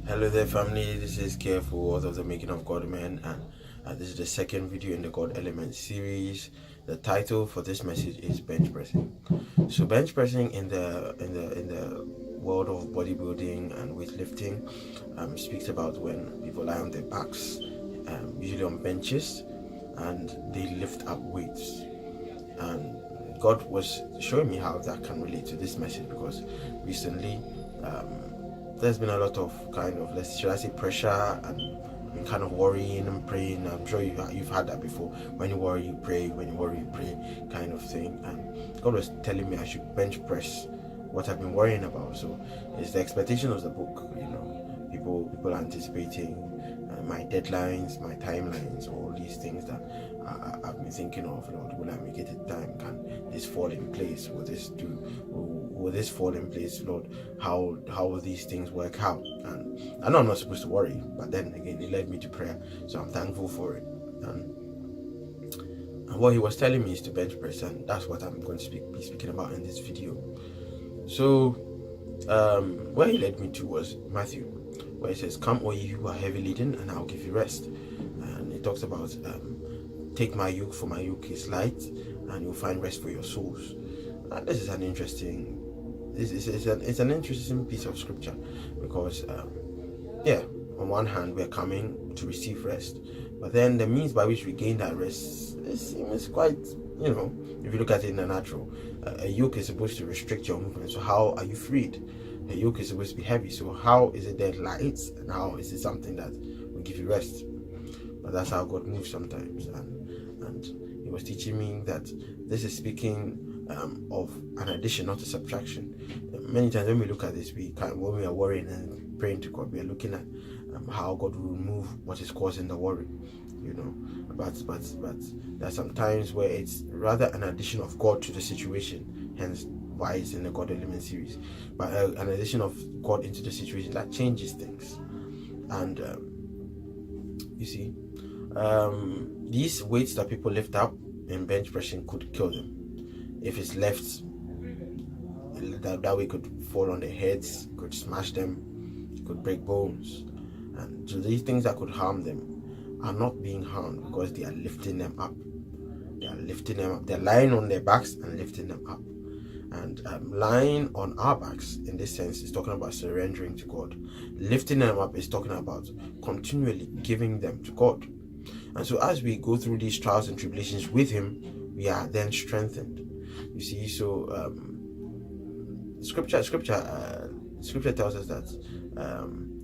Hello there, family. This is Careful, author of The Making of God Man, and this is the second video in the God Element series. The title for this message is bench pressing. So, bench pressing in the world of bodybuilding and weightlifting speaks about when people lie on their backs, usually on benches, and they lift up weights. And God was showing me how that can relate to this message because recently. There's been a lot of kind of, should I say, pressure and kind of worrying and praying. I'm sure you've had that before. When you worry, you pray. When you worry, you pray, kind of thing. And God was telling me I should bench press what I've been worrying about. So it's the expectation of the book. People are anticipating my deadlines, my timelines, all these things that I've been thinking of. Lord, will I make it in time? Can this fall in place? Will this fall in place, Lord? How will these things work out? And I know I'm not supposed to worry, but then again, it led me to prayer, so I'm thankful for it. And what he was telling me is to bench press, and that's what I'm going to be speaking about in this video. So, where he led me to was Matthew, where it says, "Come, all you who are heavy laden, and I'll give you rest." And it talks about, "Take my yoke, for my yoke is light, and you'll find rest for your souls." And this is an interesting. It's an interesting piece of scripture because, on one hand we're coming to receive rest, but then the means by which we gain that rest seems quite, if you look at it in the natural, a yoke is supposed to restrict your movement. So how are you freed? A yoke is supposed to be heavy. So how is it then light, and how is it something that will give you rest? But that's how God moves sometimes, and he was teaching me that this is speaking of an addition, not a subtraction. Many times when we look at this, when we are worrying and praying to God, we are looking at how God will remove what is causing the worry, But there are some times where it's rather an addition of God to the situation. Hence, why it's in the God Element series. But an addition of God into the situation that changes things. And you see, these weights that people lift up in bench pressing could kill them. If it's left, that way could fall on their heads, could smash them, could break bones. And so these things that could harm them are not being harmed because they are lifting them up. They are lifting them up. They're lying on their backs and lifting them up. And lying on our backs, in this sense, is talking about surrendering to God. Lifting them up is talking about continually giving them to God. And so as we go through these trials and tribulations with Him, we are then strengthened. You see, so scripture tells us that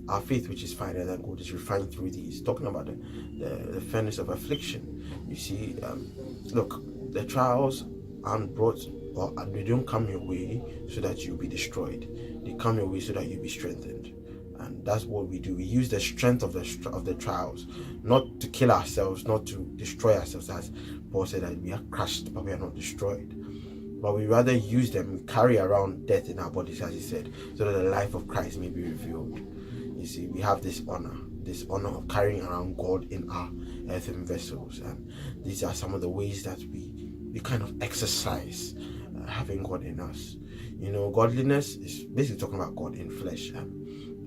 our faith, which is finer than gold, is refined through these. Talking about the furnace of affliction. You see, look, the trials aren't brought, or they don't come your way so that you'll be destroyed. They come your way so that you'll be strengthened. And that's what we do. We use the strength of the trials, not to kill ourselves, not to destroy ourselves, as Paul said that we are crushed, but we are not destroyed. But we rather use them, carry around death in our bodies, as he said, so that the life of Christ may be revealed. You see, we have this honor of carrying around God in our earthen vessels. And these are some of the ways that we kind of exercise having God in us. Godliness is basically talking about God in flesh,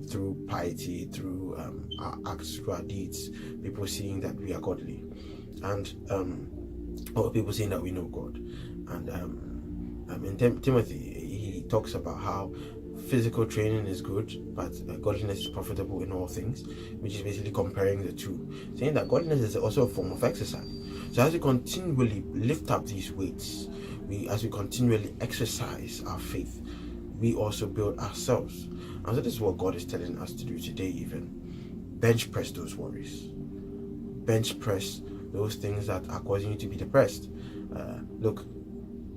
through piety, through our acts, through our deeds, people seeing that we are godly, and or people saying that we know God. And in Timothy, he talks about how physical training is good, but godliness is profitable in all things, which is basically comparing the two, saying that godliness is also a form of exercise. So as we continually lift up these weights, as we continually exercise our faith, we also build ourselves. And so this is what God is telling us to do today even. Bench press those worries. Bench press those things that are causing you to be depressed. Look,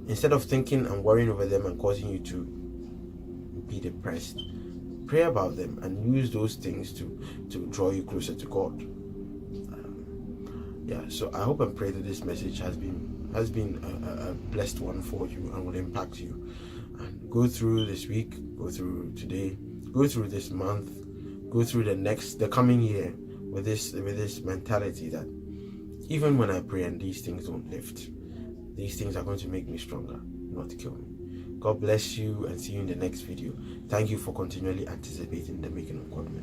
instead of thinking and worrying over them and causing you to be depressed, pray about them and use those things to draw you closer to God. So I hope and pray that this message has been a blessed one for you and will impact you. And go through this week, go through today, go through this month, go through the coming year with this mentality that even when I pray and these things don't lift, these things are going to make me stronger, not kill me. God bless you, and see you in the next video. Thank you for continually anticipating the Making of God Man.